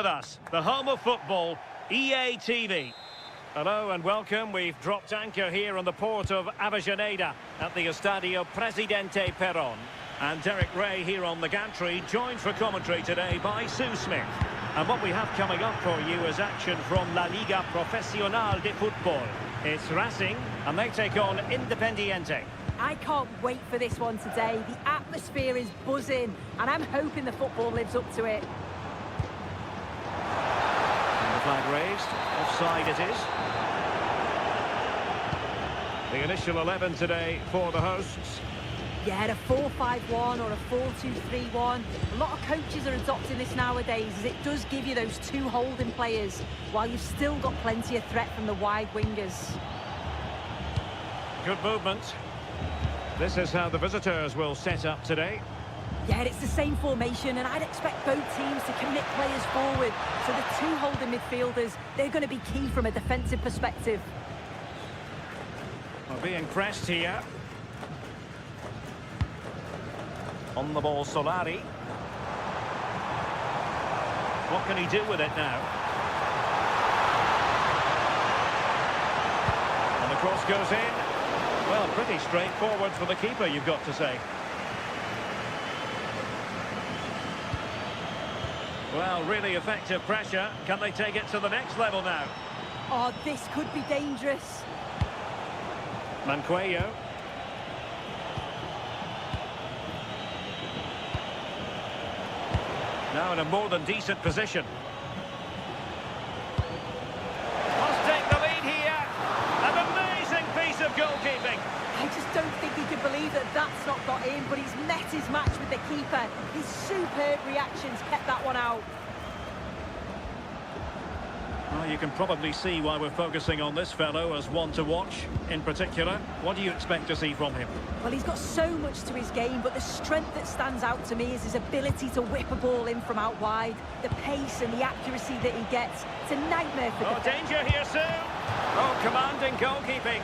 with us, the home of football, EA TV. Hello and welcome. We've dropped anchor here on the port of Avellaneda at the Estadio Presidente Perón. And Derek Ray here on the gantry, joined for commentary today by Sue Smith. And what we have coming up for you is action from La Liga Profesional de Fútbol. It's Racing, and they take on Independiente. I can't wait for this one today. The atmosphere is buzzing, and I'm hoping the football lives up to it. And the flag raised. Offside it is. The initial 11 today for the hosts. Yeah, a 4-5-1 or a 4-2-3-1. A lot of coaches are adopting this nowadays, as it does give you those two holding players, while you've still got plenty of threat from the wide wingers. Good movement. This is how the visitors will set up today. Yeah, it's the same formation, and I'd expect both teams to commit players forward. So the two holding midfielders, they're going to be key from a defensive perspective. We're being pressed here. On the ball, Solari. What can he do with it now? And the cross goes in. Well, pretty straightforward for the keeper, you've got to say. Well, really effective pressure. Can they take it to the next level now? Oh, this could be dangerous. Mancuello. Now in a more than decent position. Must take the lead here. An amazing piece of goalkeeping. I just don't think he can believe that that's not got in, but he's met his match with the keeper. His superb reactions kept that one out. Well, you can probably see why we're focusing on this fellow as one to watch in particular. What do you expect to see from him? Well, he's got so much to his game, but the strength that stands out to me is his ability to whip a ball in from out wide, the pace and the accuracy that he gets. It's a nightmare for the danger here, Sue. Oh, commanding goalkeeping.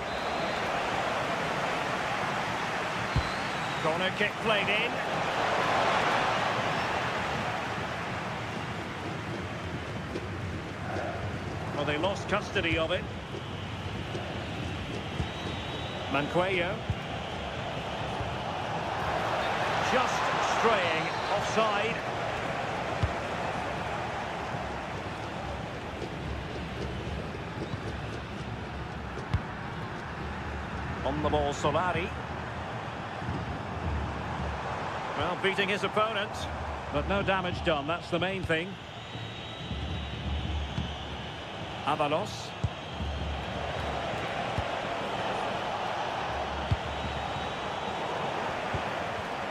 Corner kick played in. Well, they lost custody of it. Mancuello. Just straying offside. On the ball, Solari. Well, beating his opponent, but no damage done. That's the main thing. Avalos.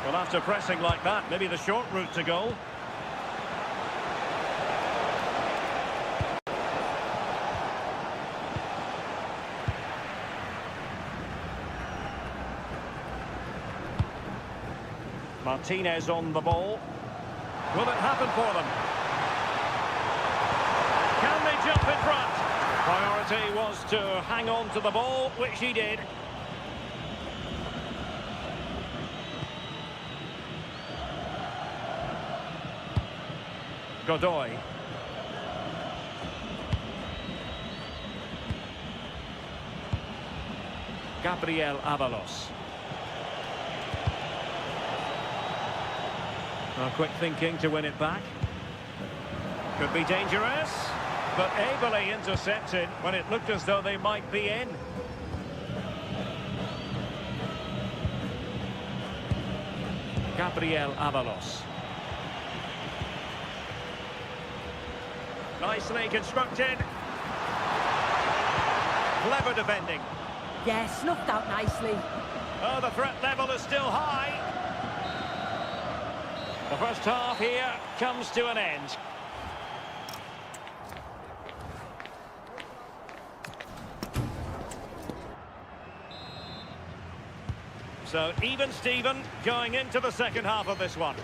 Well, after pressing like that, maybe the short route to goal. Martinez on the ball. Will it happen for them? Can they jump in front? Priority was to hang on to the ball, which he did. Godoy. Gabriel Avalos. Quick thinking to win it back. Could be dangerous, but ably intercepted when it looked as though they might be in. Gabriel Avalos. Nicely constructed. Clever defending. Yeah, snuffed out nicely. Oh, the threat level is still high. The first half here comes to an end. So even Steven going into the second half of this one.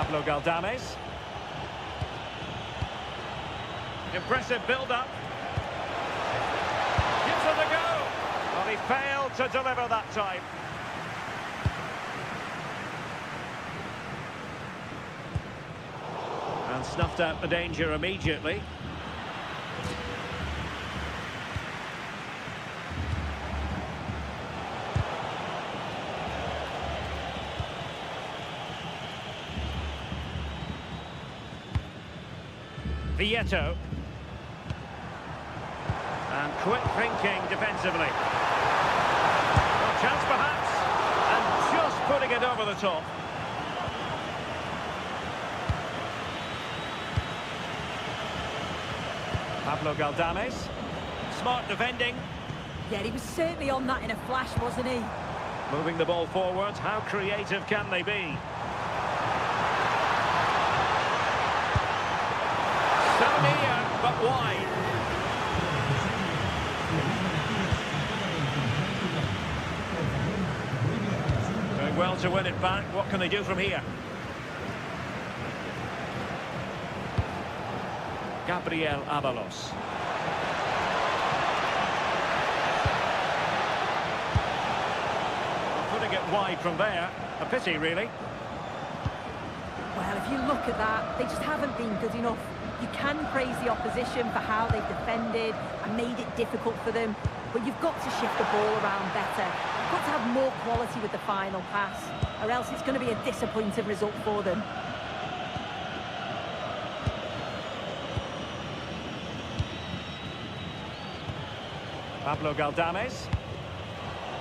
Pablo Galdames. Impressive build-up. Gives it a go. Well, he failed to deliver that time. And snuffed out the danger immediately. Vieto. And quick thinking defensively. Well, chance perhaps. And just putting it over the top. Pablo Galdames. Smart defending. Yeah, he was certainly on that in a flash, wasn't he? Moving the ball forward. How creative can they be? So near, but wide. Doing well to win it back. What can they do from here? Gabriel Avalos. Putting it wide from there. A pity, really. Well, if you look at that, they just haven't been good enough. You can praise the opposition for how they've defended and made it difficult for them, but you've got to shift the ball around better. You've got to have more quality with the final pass, or else it's going to be a disappointing result for them. Pablo Galdames.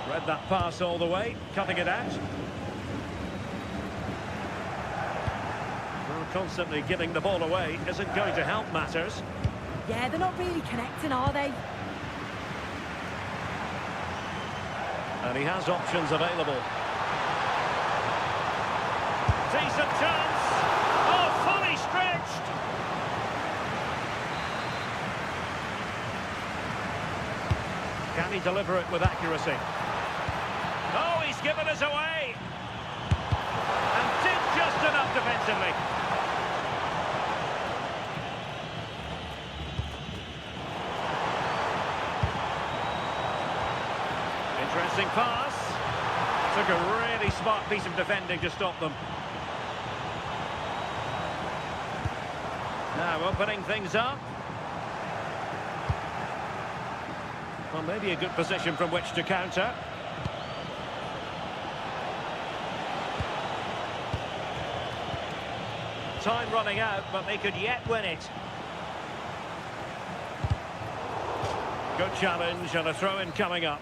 Read that pass all the way, cutting it out. Well, constantly giving the ball away isn't going to help matters. Yeah, they're not really connecting, are they? And he has options available. Decent chance. Oh, fully stretched. Can he deliver it with accuracy? Oh, he's given us away. And did just enough defensively. Interesting pass. Took a really smart piece of defending to stop them. Now opening things up. Well, maybe a good position from which to counter. Time running out, but they could yet win it. Good challenge and a throw-in coming up.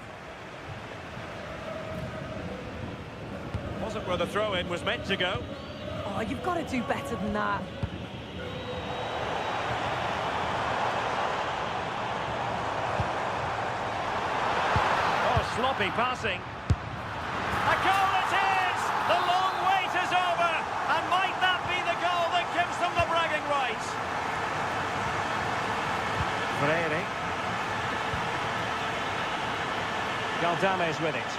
Wasn't where the throw-in was meant to go. Oh, you've got to do better than that. Sloppy passing. A goal it is! The long wait is over! And might that be the goal that gives them the bragging rights? Freire. Galdames with it.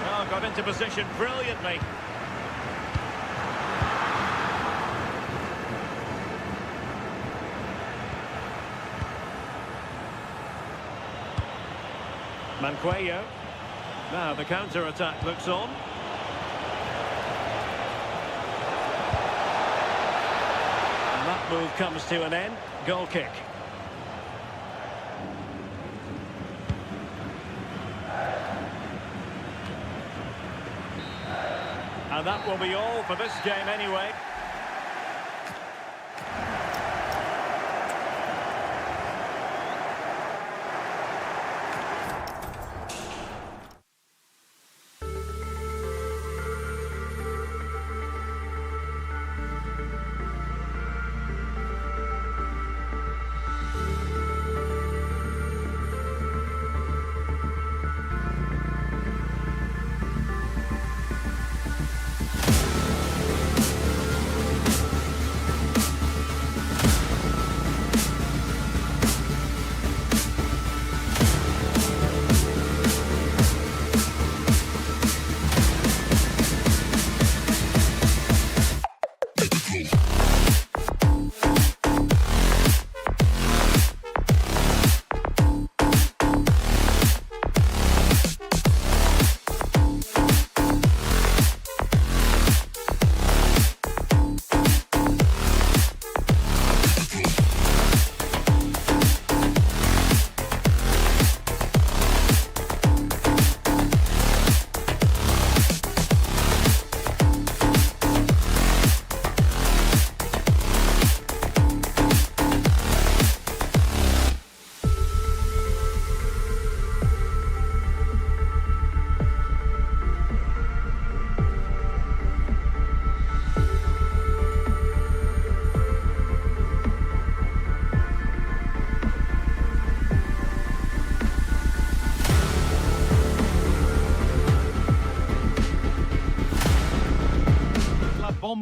Oh, got into position brilliantly. Manquillo. Now the counter-attack looks on. And that move comes to an end. Goal kick. And that will be all for this game anyway.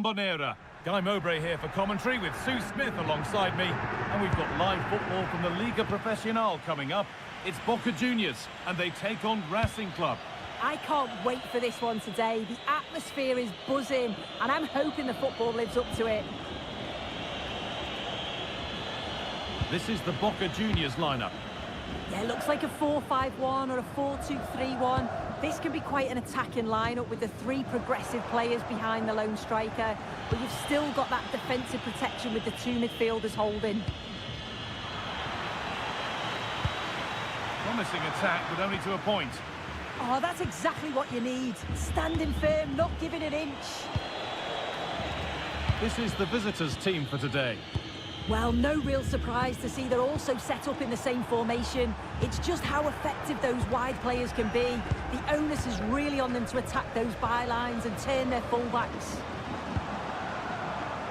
Bombonera. Guy Mowbray here for commentary with Sue Smith alongside me. And we've got live football from the Liga Profesional coming up. It's Boca Juniors and they take on Racing Club. I can't wait for this one today. The atmosphere is buzzing and I'm hoping the football lives up to it. This is the Boca Juniors lineup. Yeah, looks like a 4-5-1 or a 4-2-3-1. This can be quite an attacking lineup with the three progressive players behind the lone striker, but you've still got that defensive protection with the two midfielders holding. Promising attack, but only to a point. Oh, that's exactly what you need. Standing firm, not giving an inch. This is the visitors' team for today. Well, no real surprise to see they're also set up in the same formation. It's just how effective those wide players can be. The onus is really on them to attack those bylines and turn their fullbacks.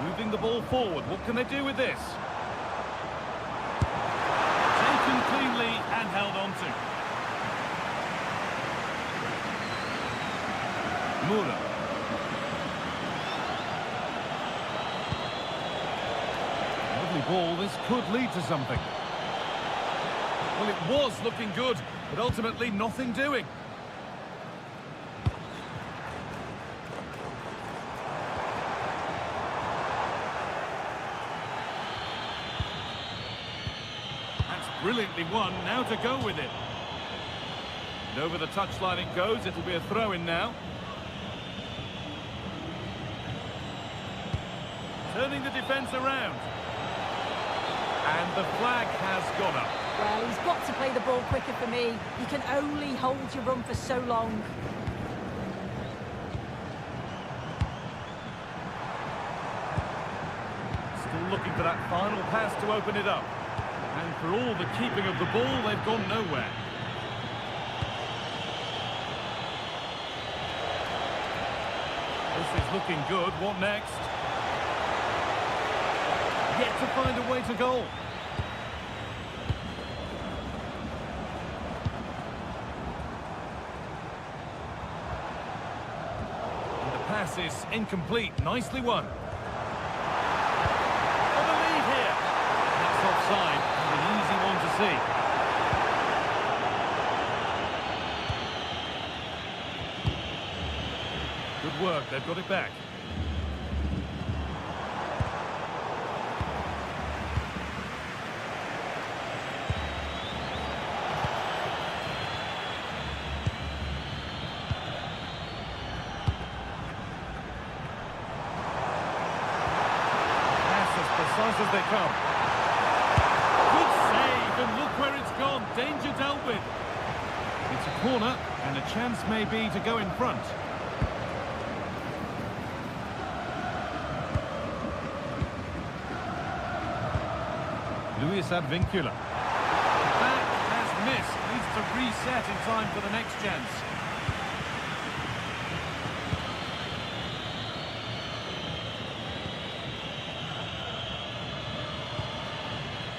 Moving the ball forward, what can they do with this? Taken cleanly and held on to. Moura. Lovely ball, this could lead to something. Well, it was looking good, but ultimately nothing doing. That's brilliantly won, now to go with it. And over the touchline it goes, it'll be a throw-in now. Turning the defence around. And the flag has gone up. Well, he's got to play the ball quicker for me. You can only hold your run for so long. Still looking for that final pass to open it up. And for all the keeping of the ball, they've gone nowhere. This is looking good. What next? Yet to find a way to goal. And the pass is incomplete. Nicely won. For the lead here. That's offside. An easy one to see. Good work. They've got it back. As they come. Good save, and look where it's gone. Danger dealt with. It's a corner, and a chance may be to go in front. Luis Advincula. That has missed. Needs to reset in time for the next chance.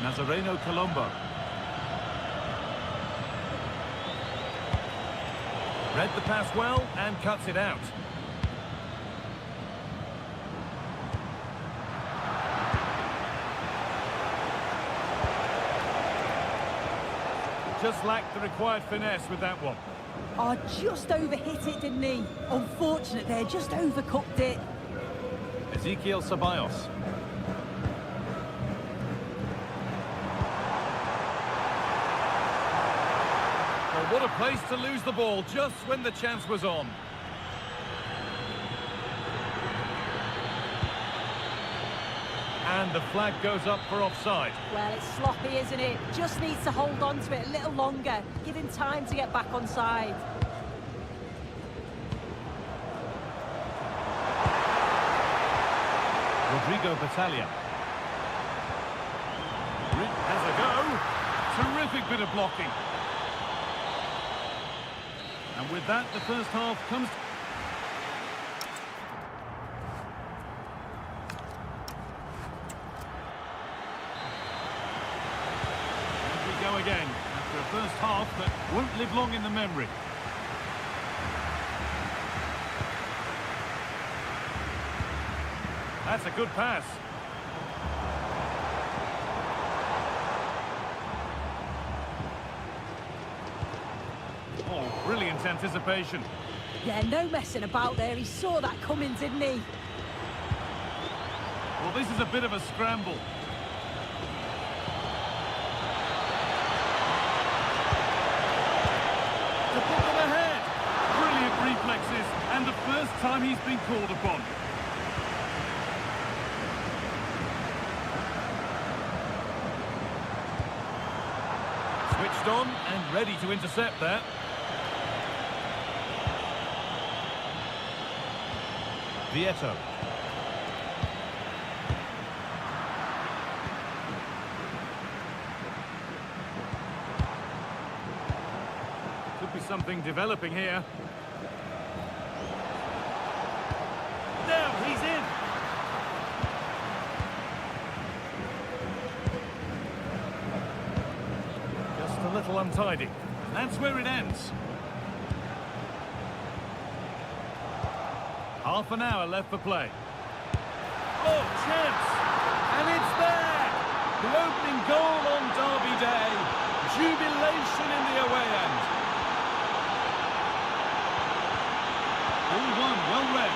Nazareno Colombo. Read the pass well and cuts it out. Just lacked the required finesse with that one. Oh, just overhit it, didn't he? Unfortunate there, just overcooked it. Ezequiel Ceballos. What a place to lose the ball just when the chance was on. And the flag goes up for offside. Well, it's sloppy, isn't it? Just needs to hold on to it a little longer. Give him time to get back on side. Rodrigo Battaglia. Has a go. Terrific bit of blocking. And with that, the first half comes... And we go again, after a first half that won't live long in the memory. That's a good pass. Oh, brilliant anticipation. Yeah, no messing about there. He saw that coming, didn't he? Well, this is a bit of a scramble. To put them ahead. Brilliant reflexes, and the first time he's been called upon. Switched on and ready to intercept there. Vieto. Could be something developing here. Now he's in. Just a little untidy. That's where it ends. Half an hour left for play. Oh, chance! And it's there! The opening goal on Derby Day. Jubilation in the away end. All one, well read.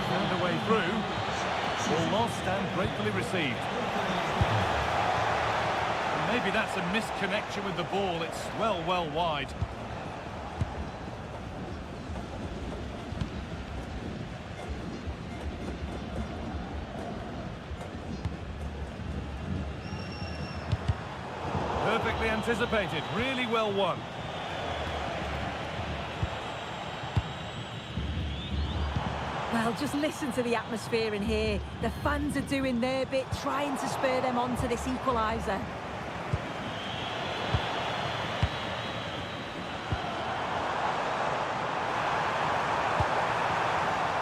Found a way through. Ball lost and gratefully received. Maybe that's a misconnection with the ball. It's well wide. Perfectly anticipated. Really well won. Well, just listen to the atmosphere in here. The fans are doing their bit, trying to spur them on to this equaliser.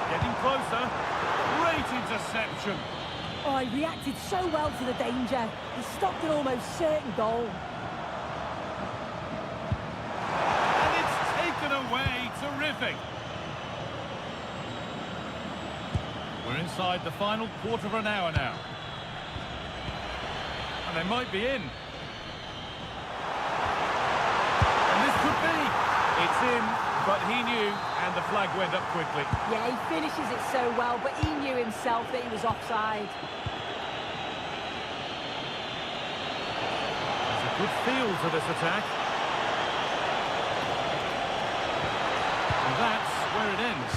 Getting closer. Great interception. Oh, he reacted so well to the danger. He stopped an almost certain goal. And it's taken away. Terrific. We're inside the final quarter of an hour now. And they might be in. And this could be. It's in, but he knew, and the flag went up quickly. Yeah, he finishes it so well, but he knew himself that he was offside. There's a good feel to this attack. And that's where it ends.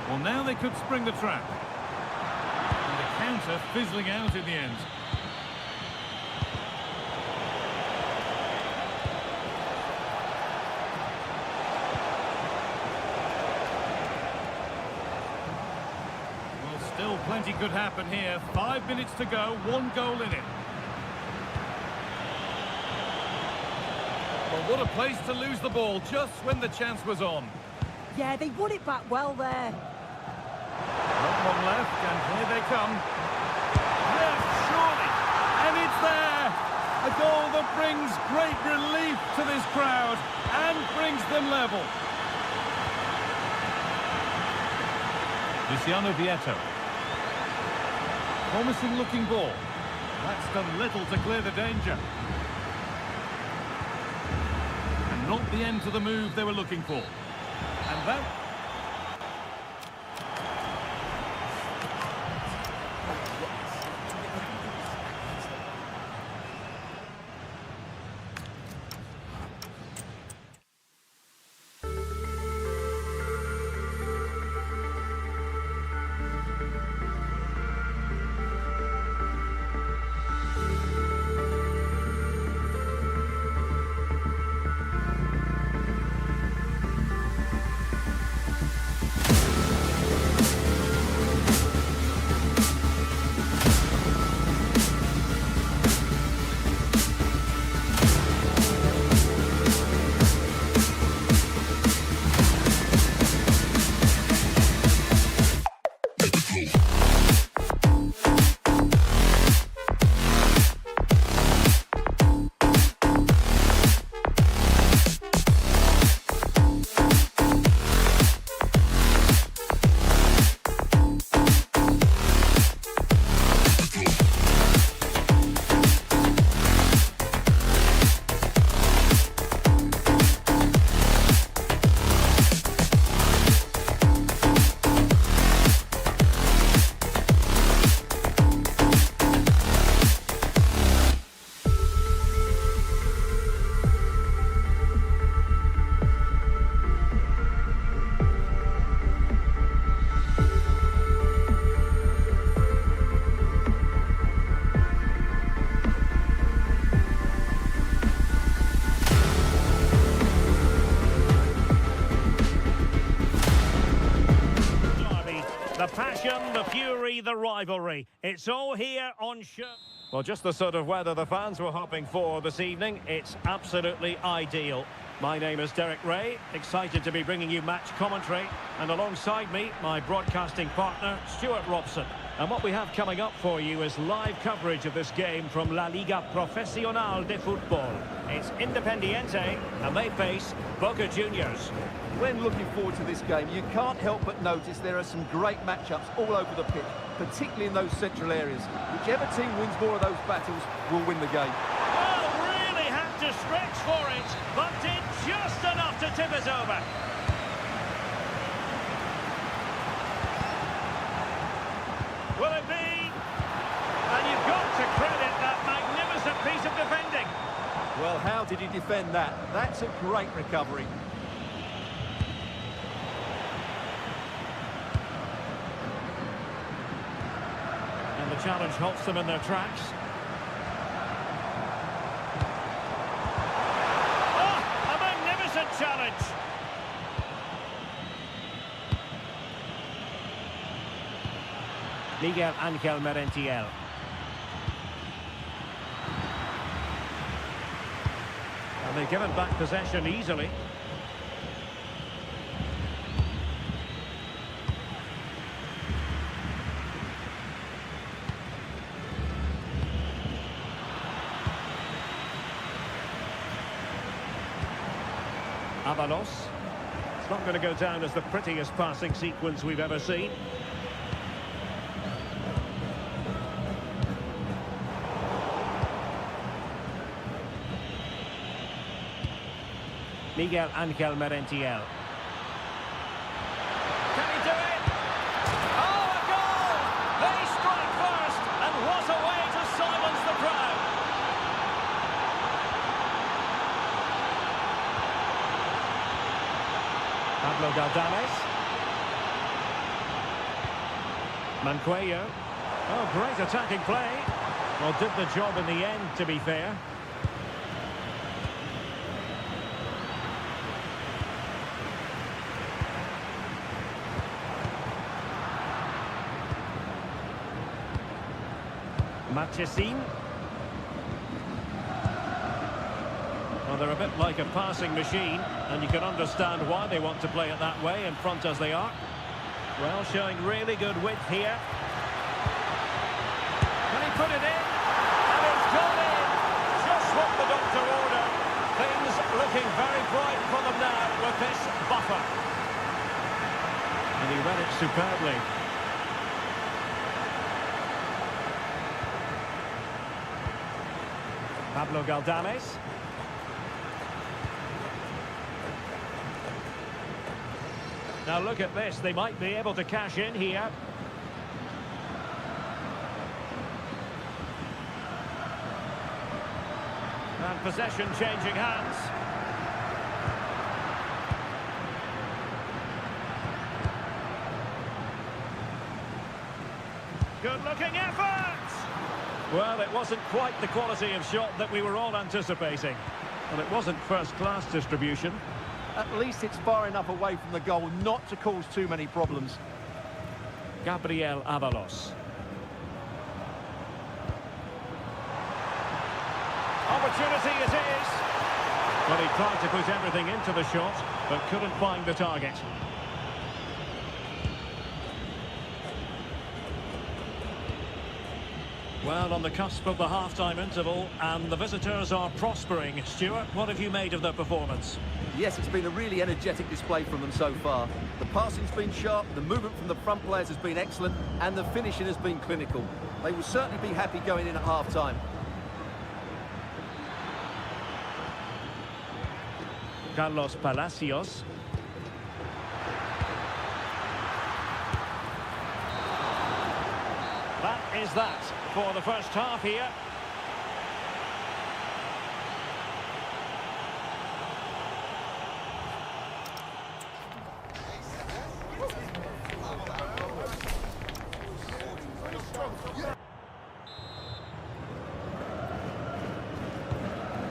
Well, now they could spring the trap. And the counter fizzling out in the end. Well, still plenty could happen here. 5 minutes to go, 1 goal in it. Well, what a place to lose the ball just when the chance was on. Yeah, they won it back well there. Not long left, and here they come. Yes, surely. And it's there. A goal that brings great relief to this crowd and brings them level. Luciano Vieto. Promising looking ball. That's done little to clear the danger. And not the end to the move they were looking for. And that... fury, the rivalry. It's all here on show. Well, just the sort of weather the fans were hoping for this evening. It's absolutely ideal. My name is Derek Ray, excited to be bringing you match commentary. And alongside me, my broadcasting partner, Stuart Robson. And what we have coming up for you is live coverage of this game from La Liga Profesional de Football. It's Independiente, and they face Boca Juniors. When looking forward to this game, you can't help but notice there are some great matchups all over the pitch, particularly in those central areas. Whichever team wins more of those battles will win the game. Well, really had to stretch for it, but did just enough to tip it over. Will it be? And you've got to credit that magnificent piece of defending. Well, how did he defend that? That's a great recovery. And the challenge halts them in their tracks. Oh, a magnificent challenge. Miguel Ángel Merentiel. And they've given back possession easily. Avalos. It's not going to go down as the prettiest passing sequence we've ever seen. Miguel Ángel Merentiel. Can he do it? Oh, a goal! They strike first, and what a way to silence the crowd! Pablo Galdames. Mancuello. Oh, great attacking play. Well, did the job in the end, to be fair. Marchesín. Well, they're a bit like a passing machine, and you can understand why they want to play it that way, in front as they are. Well, showing really good width here. Can he put it in? And it's gone in! Just what the doctor ordered. Things looking very bright for them now with this buffer. And he read it superbly. Pablo Galdames. Now look at this, they might be able to cash in here. And possession changing hands. Good looking effort! Well, it wasn't quite the quality of shot that we were all anticipating. And it wasn't first-class distribution. At least it's far enough away from the goal not to cause too many problems. Gabriel Avalos. Opportunity it is. Well, he tried to put everything into the shot, but couldn't find the target. Well, on the cusp of the half-time interval, and the visitors are prospering. Stuart, what have you made of their performance? Yes, it's been a really energetic display from them so far. The passing's been sharp, the movement from the front players has been excellent, and the finishing has been clinical. They will certainly be happy going in at half-time. Carlos Palacios. That is that for the first half here.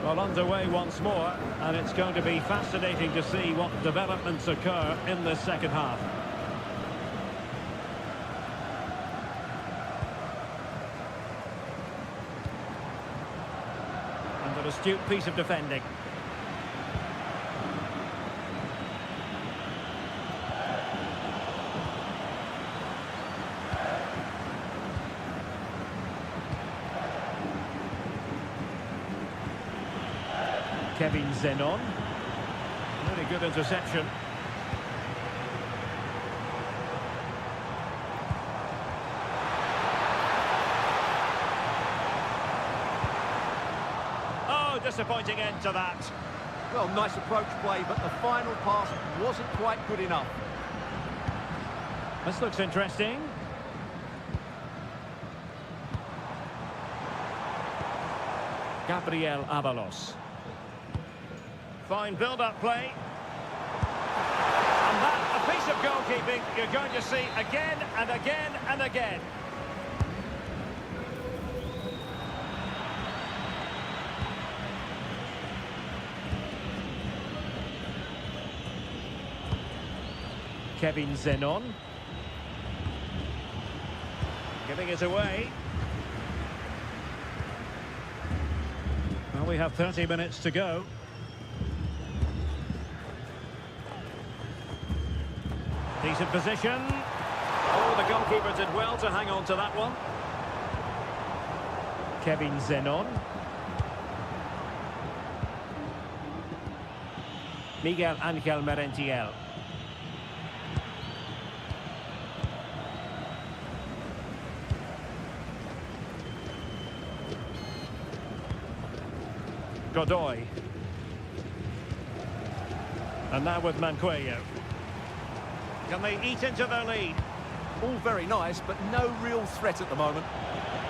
Well, underway once more, and it's going to be fascinating to see what developments occur in the second half. An astute piece of defending. Kevin Zenon. Really good interception. Oh, disappointing end to that. Well, nice approach play, but the final pass wasn't quite good enough. This looks interesting. Gabriel Avalos. Fine build-up play. And that, a piece of goalkeeping you're going to see again and again and again. Kevin Zenon. Giving it away. Well, we have 30 minutes to go. Decent position. Oh, the goalkeeper did well to hang on to that one. Kevin Zenon. Miguel Angel Merentiel. Godoy. And now with Manquillo. Can they eat into their lead? All very nice, but no real threat at the moment.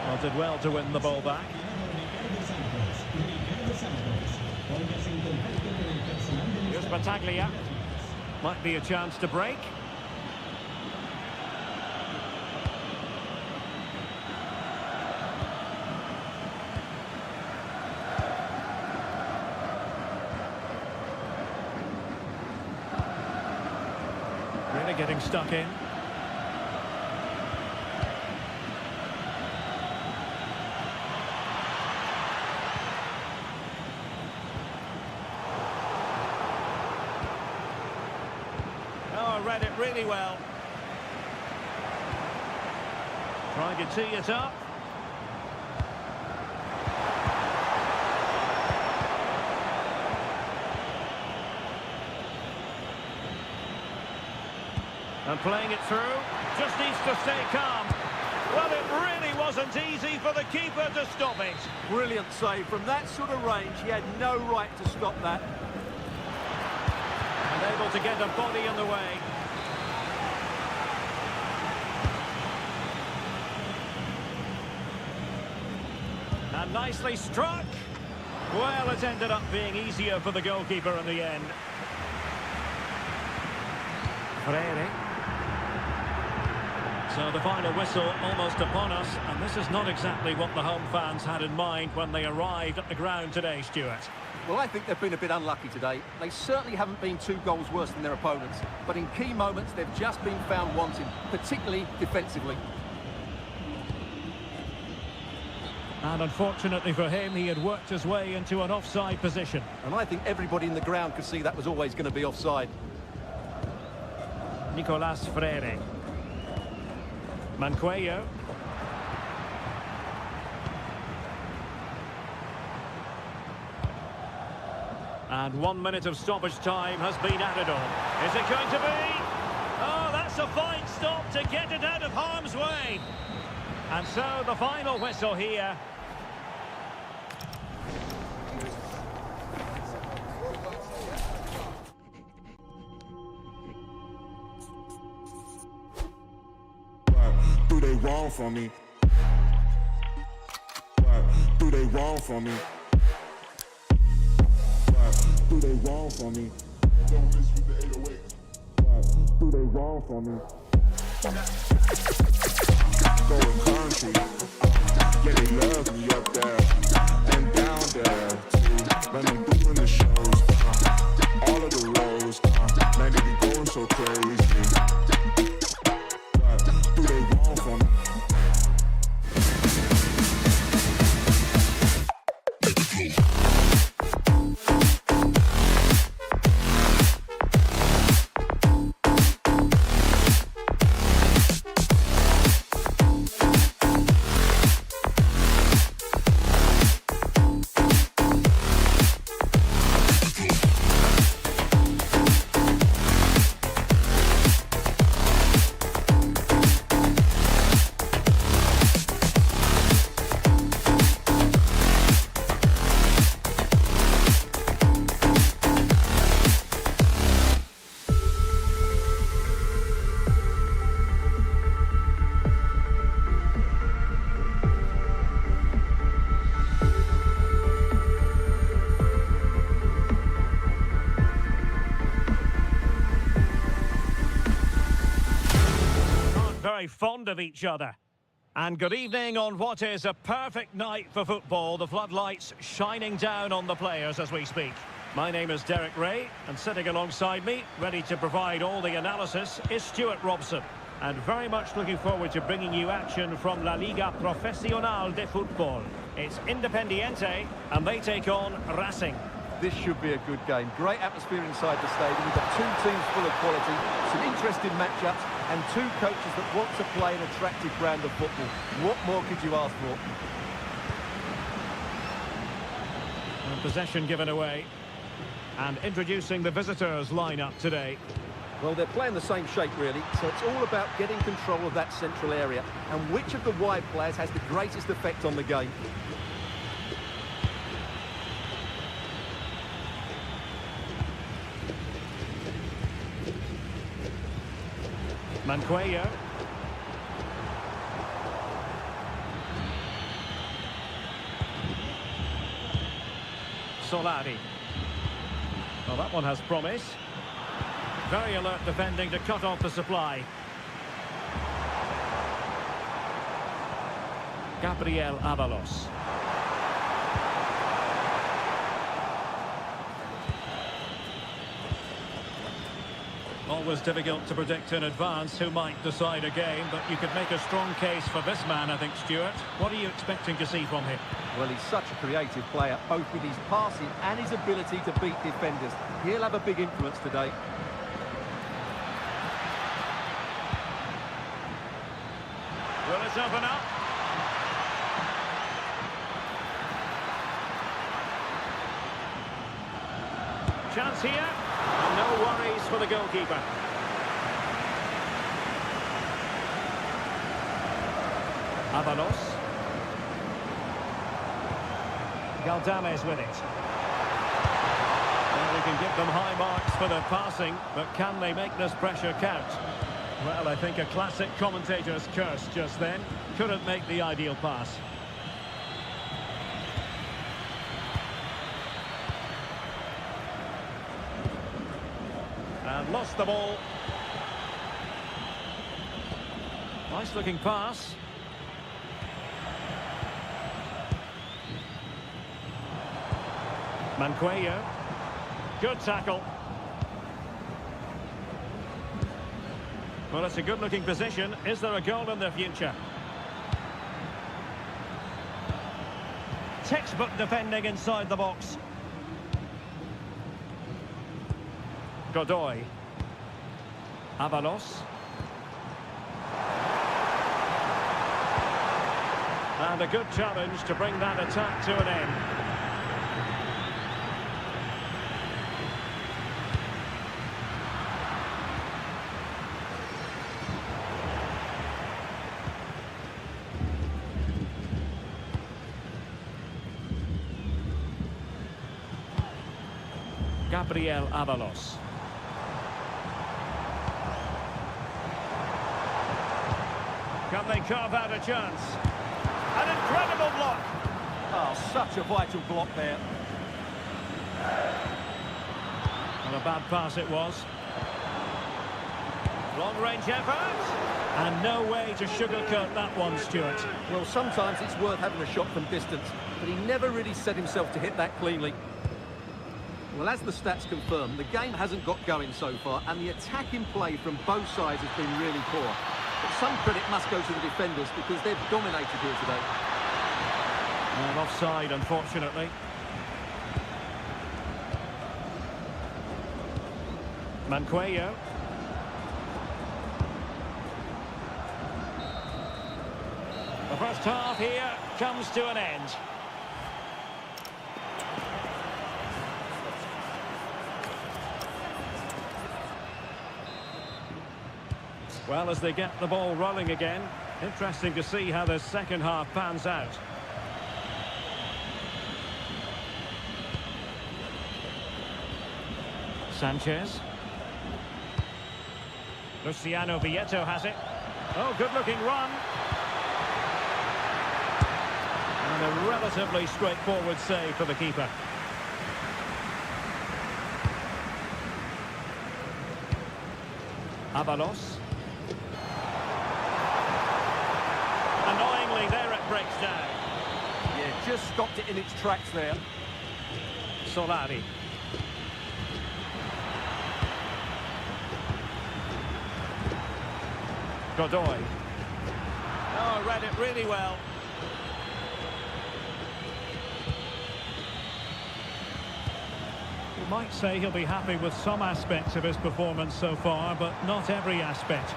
Well, did well to win the ball back. Here's Battaglia. Might be a chance to break. Really getting stuck in. Oh, read it really well. Trying to tee it up. And playing it through, just needs to stay calm. Well, it really wasn't easy for the keeper to stop it. Brilliant save. From that sort of range, he had no right to stop that. And able to get a body in the way. And nicely struck. Well, it ended up being easier for the goalkeeper in the end. Freire. So the final whistle almost upon us, and this is not exactly what the home fans had in mind when they arrived at the ground today, Stuart. Well, I think they've been a bit unlucky today. They certainly haven't been 2 goals worse than their opponents, but in key moments they've just been found wanting, particularly defensively. And unfortunately for him, he had worked his way into an offside position. And I think everybody in the ground could see that was always going to be offside. Nicolas Freire. Manquillo. And 1 minute of stoppage time has been added on. Is it going to be? Oh, that's a fine stop to get it out of harm's way. And so the final whistle here. Do they wrong for me? What do they wrong for me? What do they wrong for me? Don't miss with the 808. What do they wrong for me? Going country, yeah, they love me up there and down there too. When I'm doing the shows, all of the roads, man, they be going so crazy. For me. very fond of each other. And good evening on what is a perfect night for football. The floodlights shining down on the players as we speak. My name is Derek Ray, and sitting alongside me, ready to provide all the analysis, is Stuart Robson. And very much looking forward to bringing you action from La Liga Profesional de Football. It's Independiente, and they take on Racing. This should be a good game. Great atmosphere inside the stadium. We've got two teams full of quality, some interesting matchups, and two coaches that want to play an attractive brand of football. What more could you ask for? And possession given away. And introducing the visitors' lineup today. Well, they're playing the same shape, really, so it's all about getting control of that central area. And which of the wide players has the greatest effect on the game? Manquillo. Solari. Well, that one has promise. Very alert defending to cut off the supply. Gabriel Avalos. Always difficult to predict in advance who might decide a game, but you could make a strong case for this man, I think, Stuart. What are you expecting to see from him? Well, he's such a creative player, both with his passing and his ability to beat defenders. He'll have a big influence today. Will it open up? Chance here. And no worries for the goalkeeper. Avalos. Galdames with it. Well, we can give them high marks for their passing, but can they make this pressure count? Well, I think a classic commentator's curse just then. Couldn't make the ideal pass. And lost the ball. Nice looking pass. Manquillo. Good tackle. Well, it's a good looking position. Is there a goal in the future? Textbook defending inside the box. Godoy. Avalos. And a good challenge to bring that attack to an end. Gabriel Avalos. Can they carve out a chance? An incredible block. Oh, such a vital block there. Not a bad pass it was. Long-range effort. And no way to sugarcoat that one, Stuart. Well, sometimes it's worth having a shot from distance, but he never really set himself to hit that cleanly. Well, as the stats confirm, the game hasn't got going so far, and the attacking play from both sides has been really poor. But some credit must go to the defenders because they've dominated here today. And offside, unfortunately. Manquillo. The first half here comes to an end. Well, as they get the ball rolling again, interesting to see how the second half pans out. Sanchez. Luciano Vieto has it. Oh, good-looking run. And a relatively straightforward save for the keeper. Avalos. friendly there it breaks down. Yeah, just stopped it in its tracks there. Solari. Godoy. Oh, read it really well. You might say he'll be happy with some aspects of his performance so far, but not every aspect.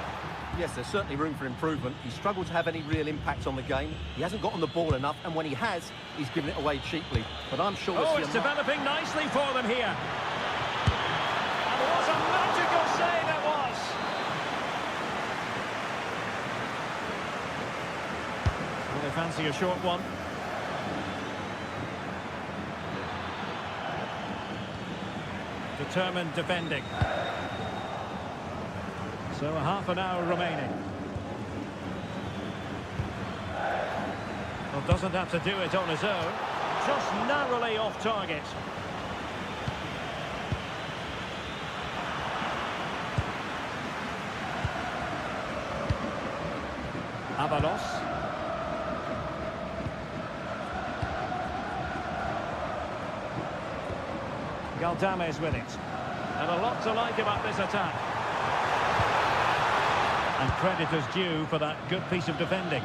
Yes, there's certainly room for improvement. He's struggled to have any real impact on the game. He hasn't got on the ball enough, and when he has, he's given it away cheaply. But I'm sure we'll Oh, see it's a developing nicely for them here. And it was a magical save it was. Well, they fancy a short one. Determined defending. So a half an hour remaining. Well, doesn't have to do it on his own. Just narrowly off target. Avalos. Galdames with it. And a lot to like about this attack. And credit is due for that good piece of defending.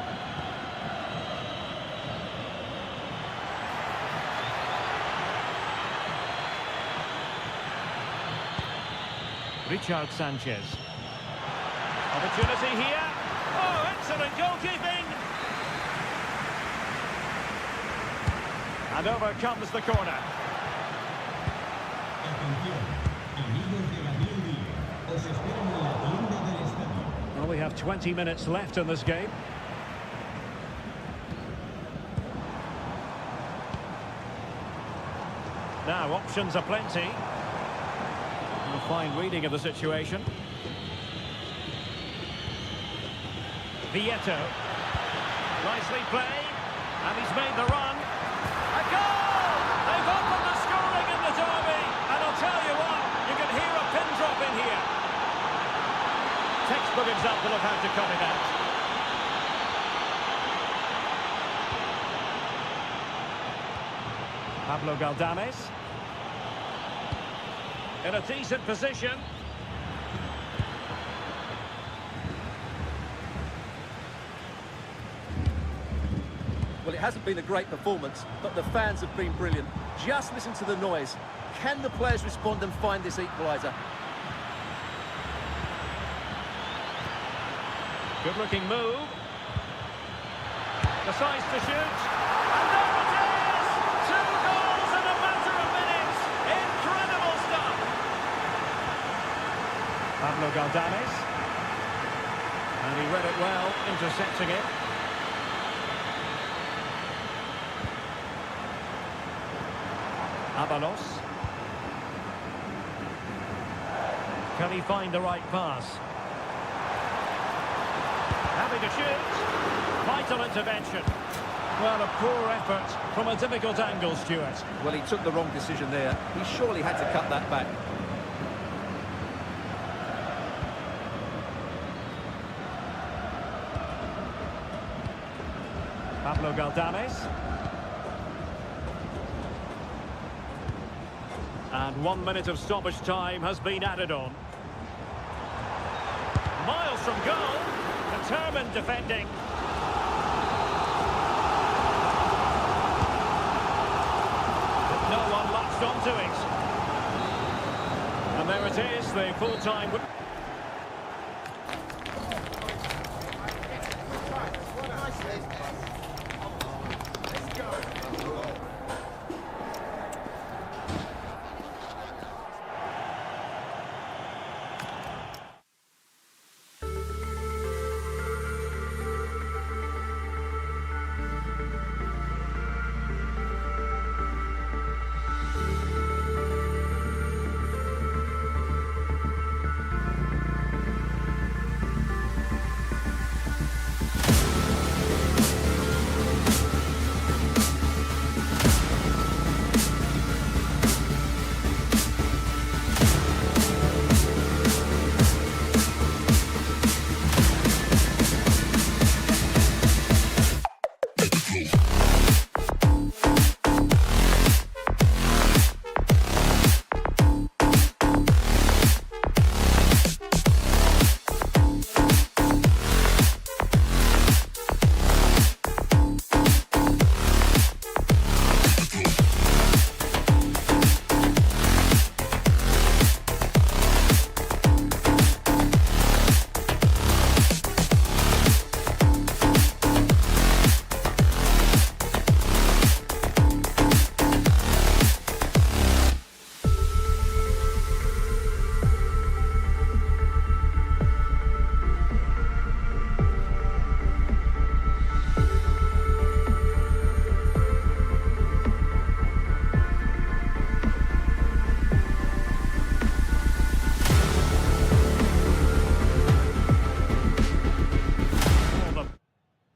Richard Sanchez. Opportunity here. Oh, excellent goalkeeping. And over comes the corner. Well, we have 20 minutes left in this game. Now, options are plenty. A fine reading of the situation. Vieto. Nicely played. And he's made the run. A goal! They've opened the scoring in the derby. And I'll tell you what, you can hear a pin drop in here. Textbook example of how to cut it out. Pablo Galdames. In a decent position. Well, it hasn't been a great performance, but the fans have been brilliant. Just listen to the noise. Can the players respond and find this equaliser? Good-looking move. Decides to shoot. And there it is! 2 goals in a matter of minutes. Incredible stuff. Pablo Galdames. And he read it well, intercepting it. Avalos. Can he find the right pass? Happy to shoot. Vital intervention. Well, a poor effort from a difficult angle, Stuart. Well, he took the wrong decision there. He surely had to cut that back. Pablo Galdames. And 1 minute of stoppage time has been added on. Miles from goal. Determined defending. But no one latched onto it. And there it is, the full-time...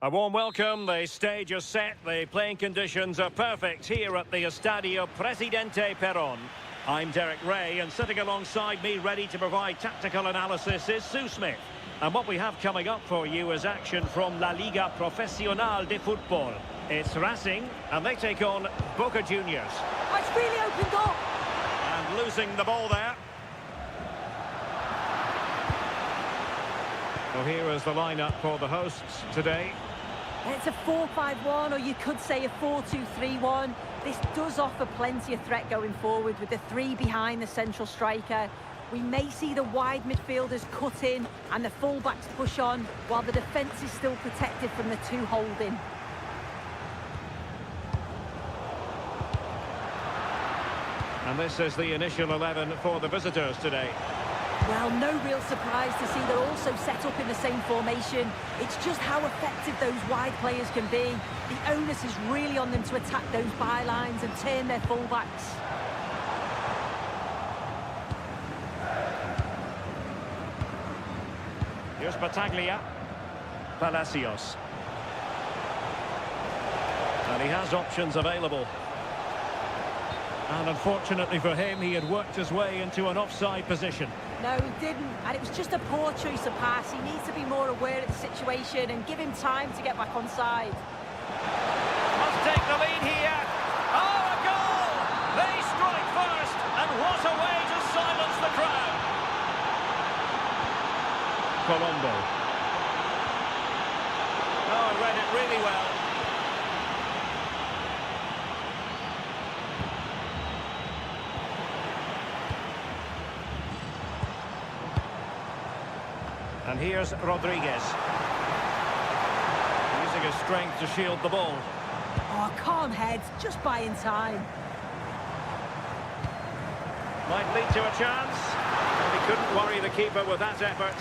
A warm welcome. The stage is set. The playing conditions are perfect here at the Estadio Presidente Perón. I'm Derek Ray, and sitting alongside me, ready to provide tactical analysis, is Sue Smith. And what we have coming up for you is action from La Liga Profesional de Fútbol. It's Racing, and they take on Boca Juniors. Oh, it's really opened up. And losing the ball there. Well, here is the lineup for the hosts today. It's a 4-5-1, or you could say a 4-2-3-1. This does offer plenty of threat going forward with the three behind the central striker. We may see the wide midfielders cut in and the full-backs push on, while the defence is still protected from the two holding. And this is the initial 11 for the visitors today. Well, no real surprise to see they're also set up in the same formation. It's just how effective those wide players can be. The onus is really on them to attack those bylines and turn their fullbacks. Here's Battaglia. Palacios. And he has options available. And unfortunately for him, he had worked his way into an offside position. No, he didn't, and it was just a poor choice of pass. He needs to be more aware of the situation and give him time to get back on side. Must take the lead here. Oh, a goal! They strike first, and what a way to silence the crowd. Colombo. Oh, I read it really well. And here's Rodriguez. Using his strength to shield the ball. Oh, calm head, just buying time. Might lead to a chance. He couldn't worry the keeper with that effort.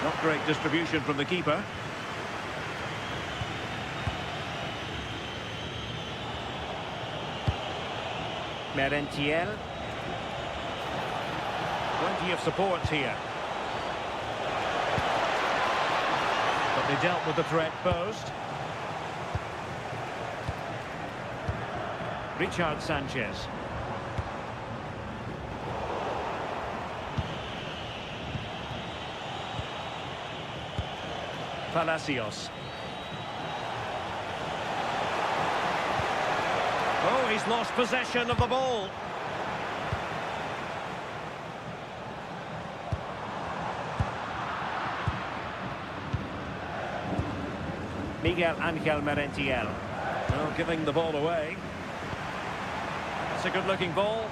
Not great distribution from the keeper. Merentiel. Plenty of support here. But they dealt with the threat posed. Richard Sanchez. Palacios. Oh, he's lost possession of the ball. Miguel Angel Merentiel. Well, giving the ball away. It's a good-looking ball.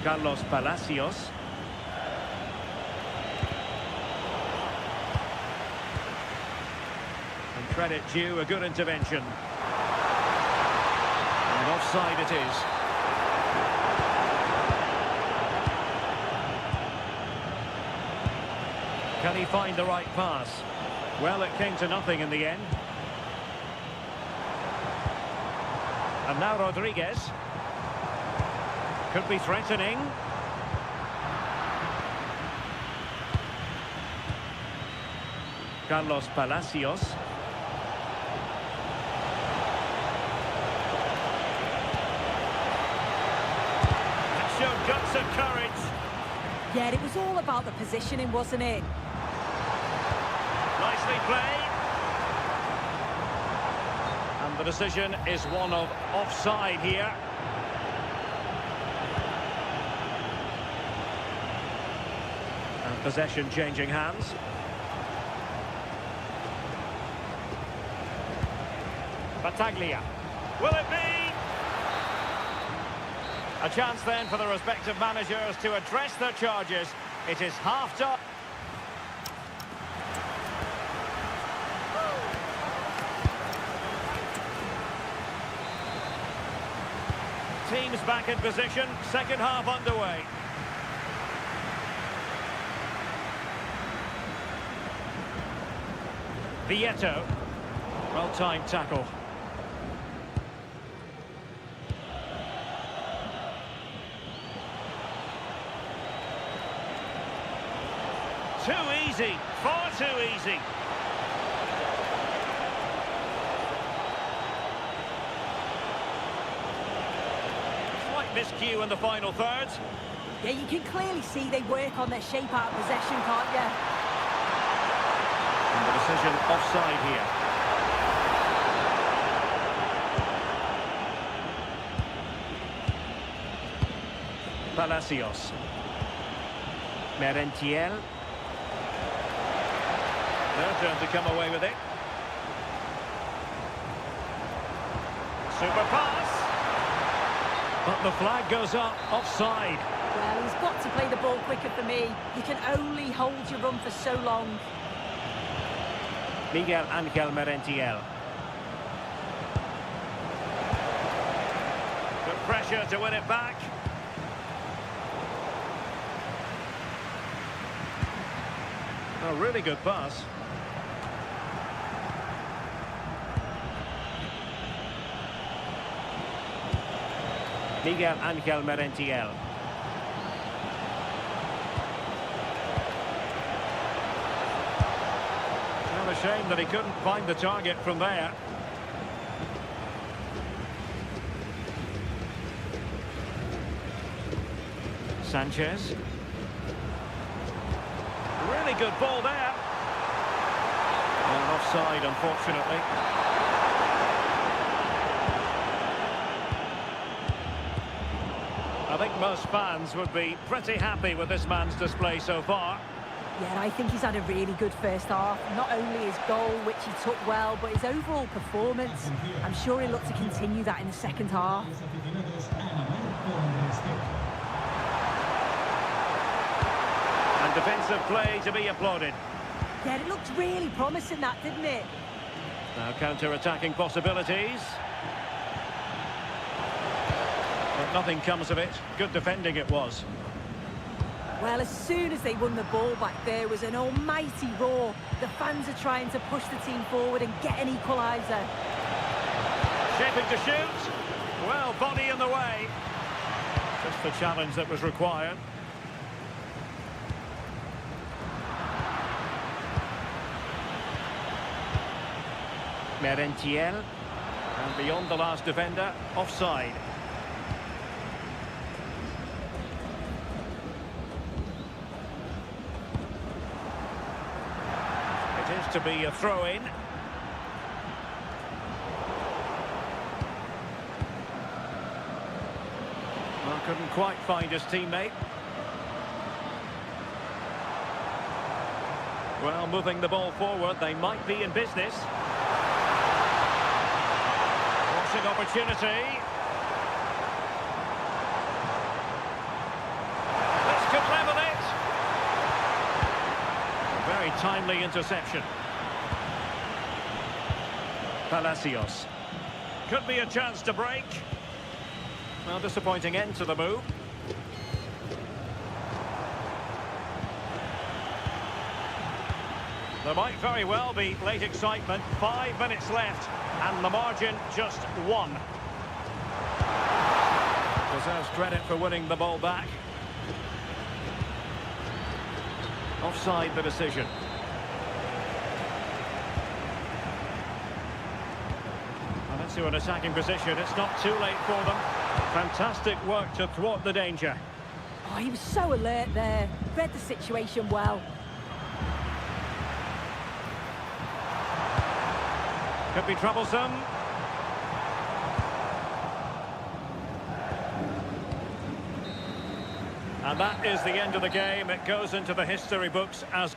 Carlos Palacios. And credit due, a good intervention. And offside it is. Can he find the right pass? Well, it came to nothing in the end. And now Rodriguez. Could be threatening. Carlos Palacios. That showed guts and courage. Yeah, it was all about the positioning, wasn't it? Nicely played. And the decision is one of offside here. And possession changing hands. Battaglia. Will it be? A chance then for the respective managers to address their charges. It is half-time. Teams back in position, second half underway. Vieto. Well-timed tackle. Too easy, far too easy. Slight miscue in the final third. Yeah, you can clearly see they work on their shape out of possession, can't you? And the decision offside here. Palacios. Merentiel. Their turn to come away with it. Super pass. But the flag goes up, offside. Well, he's got to play the ball quicker for me. You can only hold your run for so long. Miguel Ángel Merentiel. Good pressure to win it back. A really good pass. Miguel Ángel Merentiel. Well, a shame that he couldn't find the target from there. Sanchez. Really good ball there. And offside, unfortunately. I think most fans would be pretty happy with this man's display so far. Yeah, and I think he's had a really good first half. Not only his goal, which he took well, but his overall performance. I'm sure he'll look to continue that in the second half. And defensive play to be applauded. Yeah, it looked really promising, that, didn't it? Now counter-attacking possibilities. But nothing comes of it. Good defending it was. Well, as soon as they won the ball back, there was an almighty roar. The fans are trying to push the team forward and get an equaliser. Shaping to shoot. Well, body in the way. Just the challenge that was required. Merentiel. And beyond the last defender, offside. It is to be a throw-in. Well, couldn't quite find his teammate. Well, moving the ball forward, they might be in business. Crossing opportunity. This could level it. A very timely interception. Palacios. Could be a chance to break. Well, disappointing end to the move. There might very well be late excitement. 5 minutes left, and the margin just 1. Deserves credit for winning the ball back. Offside the decision. And into an attacking position. It's not too late for them. Fantastic work to thwart the danger. Oh, he was so alert there. Read the situation well. Could be troublesome. And that is the end of the game. It goes into the history books as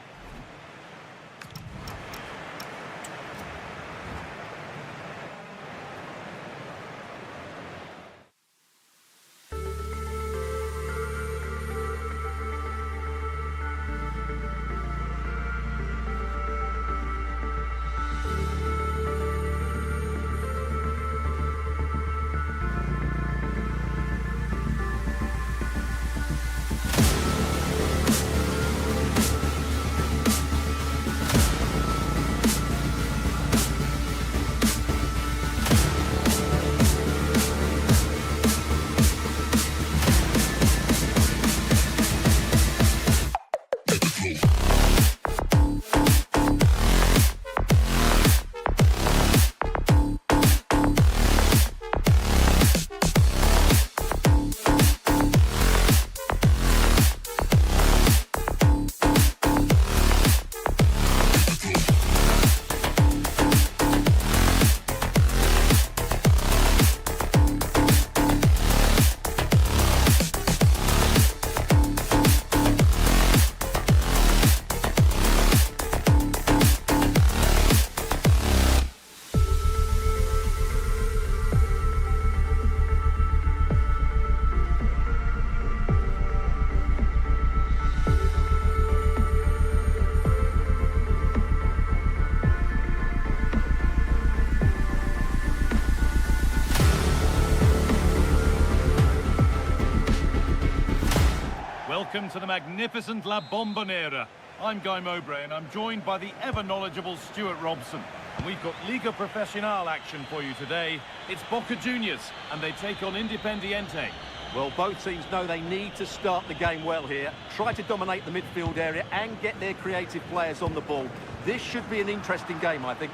Welcome to the magnificent La Bombonera. I'm Guy Mowbray and I'm joined by the ever-knowledgeable Stuart Robson. And we've got Liga Profesional action for you today. It's Boca Juniors and they take on Independiente. Well, both teams know they need to start the game well here. Try to dominate the midfield area and get their creative players on the ball. This should be an interesting game, I think.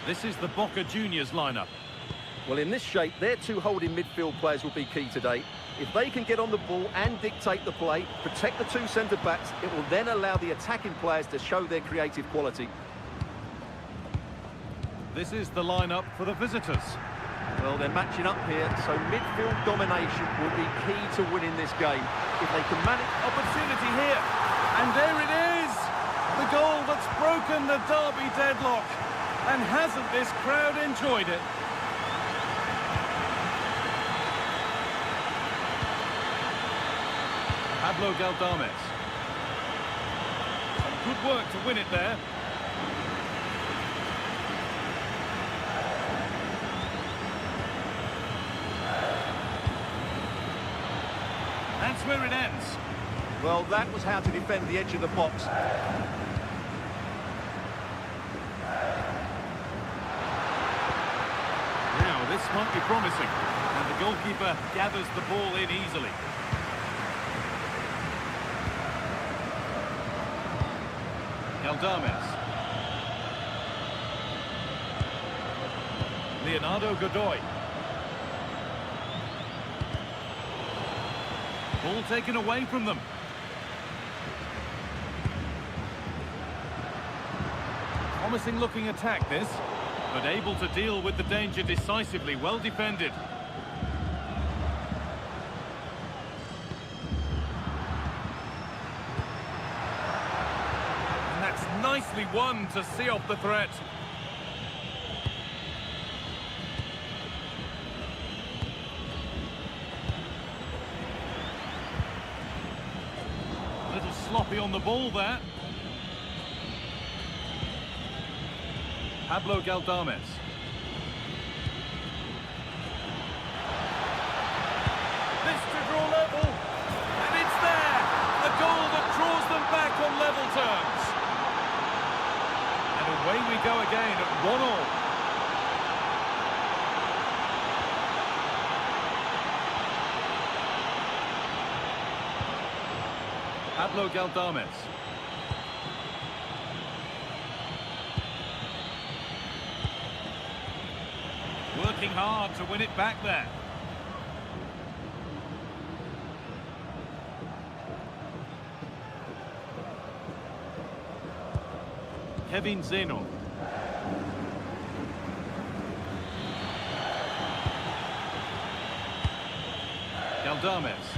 This is the Boca Juniors lineup. Well, in this shape, their two holding midfield players will be key today. If they can get on the ball and dictate the play, protect the two centre-backs, it will then allow the attacking players to show their creative quality. This is the lineup for the visitors. Well, they're matching up here, so midfield domination will be key to winning this game. If they can manage... Opportunity here. And there it is! The goal that's broken the derby deadlock. And hasn't this crowd enjoyed it? Pablo Galdames. Some good work to win it there. That's where it ends. Well, that was how to defend the edge of the box. Now, this might be promising. And the goalkeeper gathers the ball in easily. Galdames. Leonardo Godoy. Ball taken away from them. Promising looking attack this, but able to deal with the danger decisively, well defended. And that's nicely won to see off the threat. A little sloppy on the ball there. Pablo Galdames. This to draw level. And it's there. A goal that draws them back on level terms. And away we go again at 1-1. Pablo Galdames. Working hard to win it back there. Kevin Zeno. Galdames.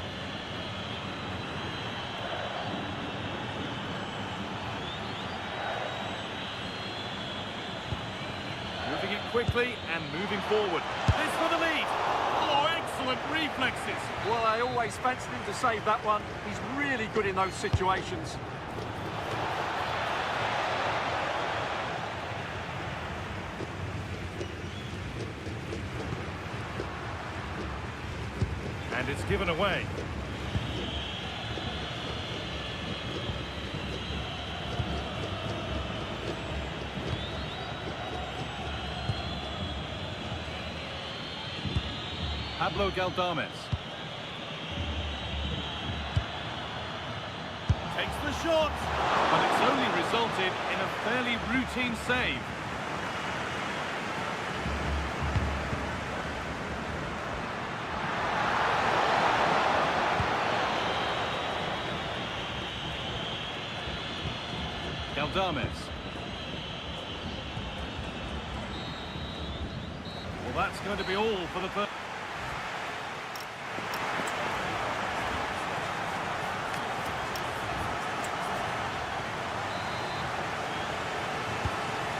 Moving it quickly and moving forward. This for the lead. Oh, excellent reflexes. Well, I always fancied him to save that one. He's really good in those situations. And it's given away. Pablo Galdames. Takes the shot, but it's only resulted in a fairly routine save. Galdames. Well, that's going to be all for the first.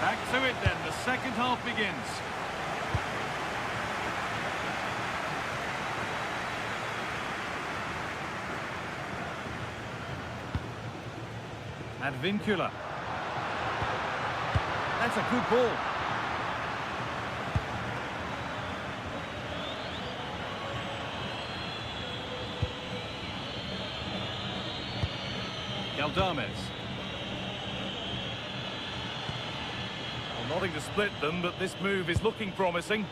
Back to it then, the second half begins. Advincula. That's a good ball. Galdames. Well, nothing to split them, but this move is looking promising.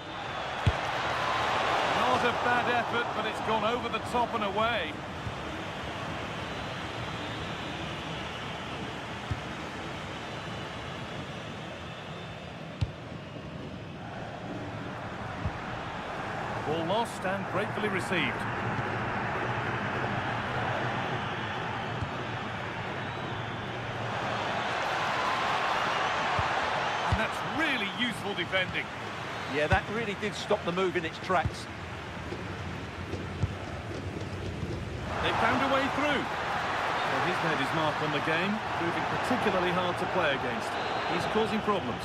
Not a bad effort, but it's gone over the top and away. Ball lost and gratefully received. And that's really useful defending. Yeah, that really did stop the move in its tracks. They found a way through. Well, he's made his mark on the game, proving particularly hard to play against. He's causing problems.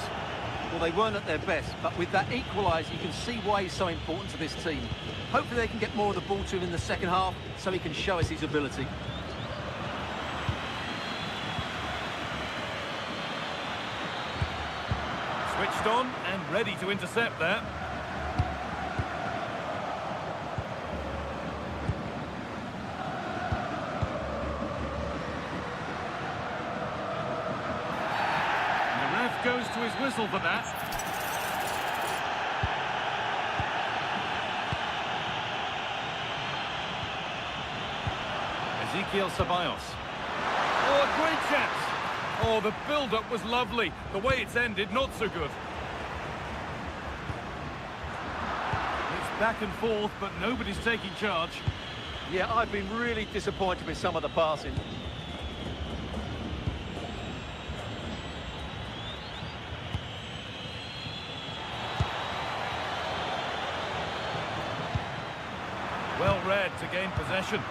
Well, they weren't at their best, but with that equaliser, you can see why he's so important to this team. Hopefully they can get more of the ball to him in the second half, so he can show us his ability. Switched on and ready to intercept that. Goes to his whistle for that. Ezequiel Ceballos. Oh, a great chance. Oh, the build-up was lovely. The way it's ended, not so good. It's back and forth, but nobody's taking charge. Yeah, I've been really disappointed with some of the passing. Well read to gain possession.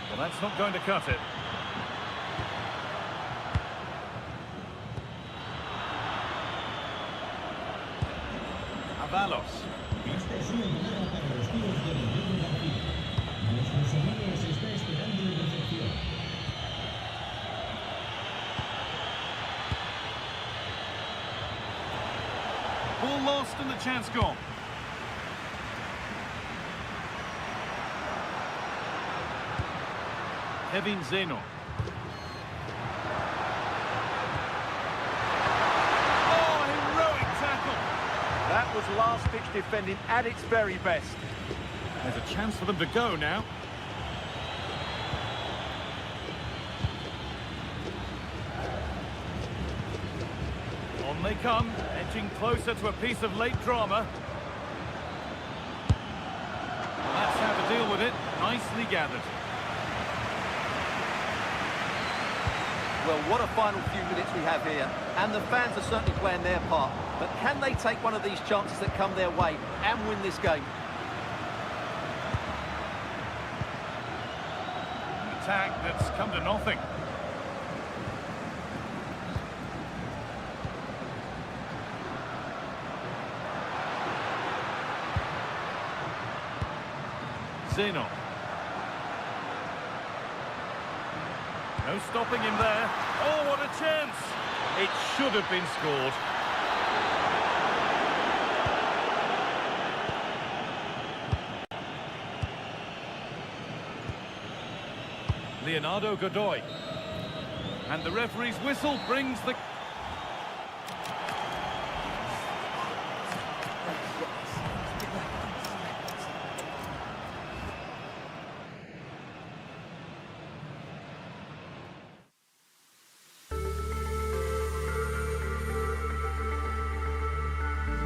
Well, that's not going to cut it. Avalos. Ball lost and the chance gone. Kevin Zeno. Oh, heroic tackle. That was last-ditch defending at its very best. There's a chance for them to go now. On they come, edging closer to a piece of late drama. That's how to deal with it. Nicely gathered. Well, what a final few minutes we have here. And the fans are certainly playing their part. But can they take one of these chances that come their way and win this game? An attack that's come to nothing. Zeno. No stopping him there. Oh, what a chance! It should have been scored. Leonardo Godoy. And the referee's whistle brings the